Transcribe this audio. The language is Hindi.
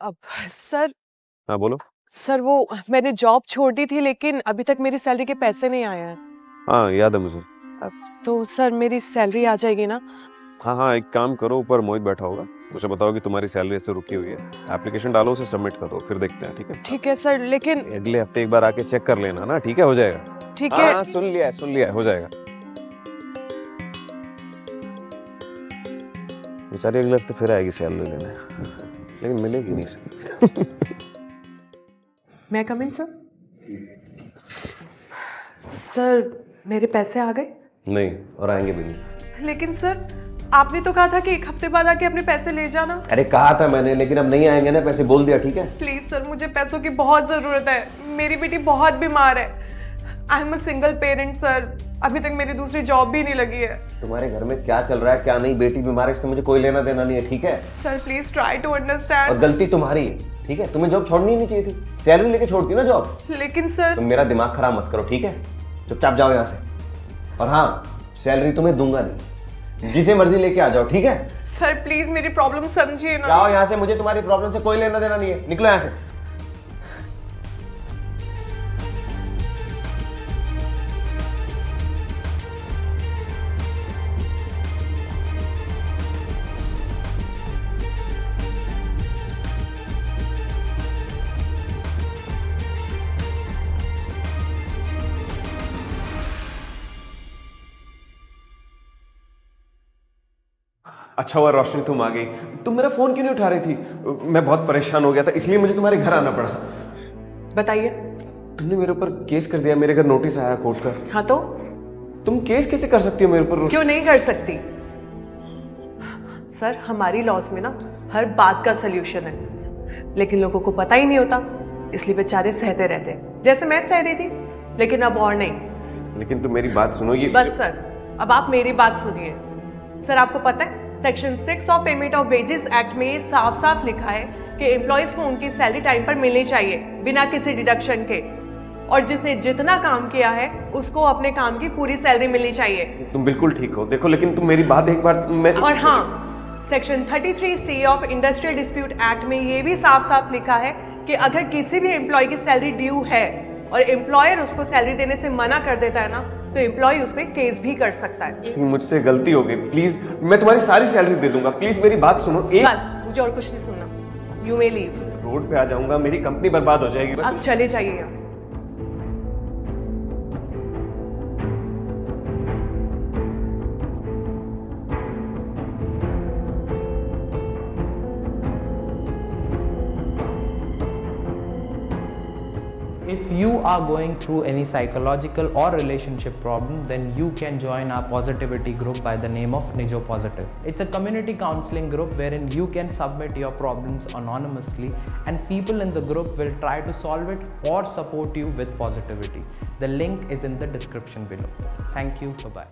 अब सर हाँ बोलो। सर वो मैंने जॉब छोड़ दी थी लेकिन अभी तक मेरी सैलरी के पैसे नहीं आए हैं। हाँ याद है मुझे। अब तो सर मेरी सैलरी आ जाएगी ना? हाँ हाँ, एक काम करो, ऊपर मोहित बैठा होगा, उसे बताओ कि तुम्हारी सैलरी ऐसे रुकी हुई है, एप्लीकेशन डालो, उसे सबमिट कर दो, फिर देखते हैं। ठीक है? ठीक है सर, लेकिन अगले हफ्ते एक बार आके चेक कर लेना ना। ठीक है, हो जाएगा। ठीक हाँ है। हाँ, सुन लिया है, हो जाएगा। बेचारी अगले हफ्ते फिर आएगी सैलरी लेने, लेकिन मिलेगी नहीं सही। मैं कम इन सर? सर मेरे पैसे आ गए? नहीं, और आएंगे भी नहीं। लेकिन सर आपने तो कहा था कि एक हफ्ते बाद आके अपने पैसे ले जाना। अरे कहा था मैंने, लेकिन अब नहीं आएंगे ना पैसे, बोल दिया। ठीक है? प्लीज सर, मुझे पैसों की बहुत जरूरत है। मेरी बेटी बहुत बीमार है। I am a single parent sir. अभी तक मेरी दूसरी जॉब भी नहीं लगी है। तुम्हारे घर में क्या चल रहा है क्या नहीं, बेटी बीमार है, इससे मुझे कोई लेना देना नहीं है। ठीक है? सर प्लीज ट्राई टू और अंडरस्टैंड। गलती तुम्हारी है। ठीक है? तुम्हें जॉब छोड़नी ही नहीं चाहिए थी, सैलरी लेके छोड़ती ना जॉब। लेकिन सर तुम मेरा दिमाग खराब मत करो। ठीक है? चुपचाप जाओ यहाँ से। और हाँ, सैलरी तुम्हें दूंगा नहीं, जिसे मर्जी लेके आ जाओ। ठीक है? सर प्लीज मेरी प्रॉब्लम समझिए ना। जाओ यहाँ से, मुझे तुम्हारी प्रॉब्लम से कोई लेना देना नहीं है। निकलो यहाँ से। अच्छा हुआ रोशनी तुम आ गई। तुम मेरा फोन क्यों नहीं उठा रही थी? मैं बहुत परेशान हो गया था, इसलिए मुझे तुम्हारे घर आना पड़ा। बताइए। तुमने मेरे ऊपर केस कर दिया, मेरे घर नोटिस आया कोर्ट का। हाँ तो तुम केस कैसे कर सकती हो मेरे ऊपर? क्यों नहीं कर सकती? सर हमारी लॉज में ना हर बात का सल्यूशन है, लेकिन लोगों को पता ही नहीं होता, इसलिए बेचारे सहते रहते हैं, जैसे मैं सह रही थी। लेकिन अब और नहीं। लेकिन तुम मेरी बात सुनो। ये बस सर, अब आप मेरी बात सुनिए। सर आपको पता है section 6 of payment of wages act में साफ साफ लिखा है कि एम्प्लॉयज को उनकी सैलरी टाइम पर मिलनी चाहिए बिना किसी डिडक्शन के, और जिसने जितना काम किया है उसको अपने काम की पूरी सैलरी मिलनी चाहिए। तुम बिल्कुल ठीक हो। देखो लेकिन तुम मेरी बात एक बार और हाँ, section 33C of industrial dispute act में ये भी साफ साफ लिखा है कि अगर किसी भी एम्प्लॉय की सैलरी ड्यू है और एम्प्लॉयर उसको सैलरी देने से मना कर देता है ना, तो एम्प्लॉय उस पर केस भी कर सकता है। मुझसे गलती हो गई, प्लीज मैं तुम्हारी सारी सैलरी दे दूंगा। प्लीज मेरी बात सुनो। बस, मुझे और कुछ नहीं सुनना। You may leave. रोड पे आ जाऊंगा, मेरी कंपनी बर्बाद हो जाएगी। आप चले जाइए यहाँ से। If you are going through any psychological or relationship problem, then you can join our positivity group by the name of Nijo Positive. It's a community counseling group wherein you can submit your problems anonymously and people in the group will try to solve it or support you with positivity. The link is in the description below. Thank you. Bye-bye.